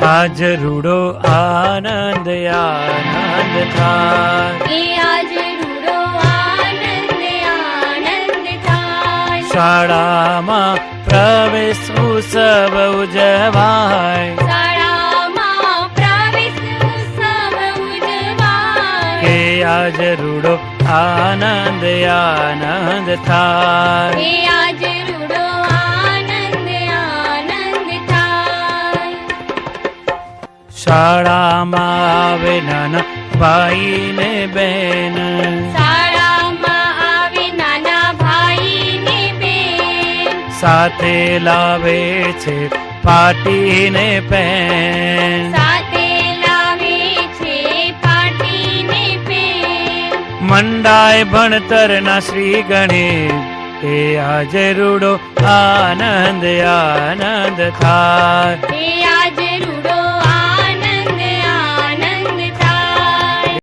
આજ રૂડો આનંદ આનંદ થાય, આજ રૂડો આનંદ આનંદ થાય. શાળામાં પ્રવેશ ઉત્સવ ઉજવાય, શાળામાં પ્રવેશ ઉત્સવ ઉજવાય. કે આજ રૂડો આનંદ આનંદ થાય, આજ રૂડો આનંદ આનંદ થાય. શાળામાં આવે નાના ભાઈ ને બહેન, શાળામાં આવે નાના ભાઈ ને બેન, સાથે લાવે છે પાટી ને પેન, સાથે લાવે છે પાટી ને પેન. મંડાય ભણતરના શ્રી ગણેશ, એ આજે રૂડો આનંદ આનંદ થાય, આજ રૂડો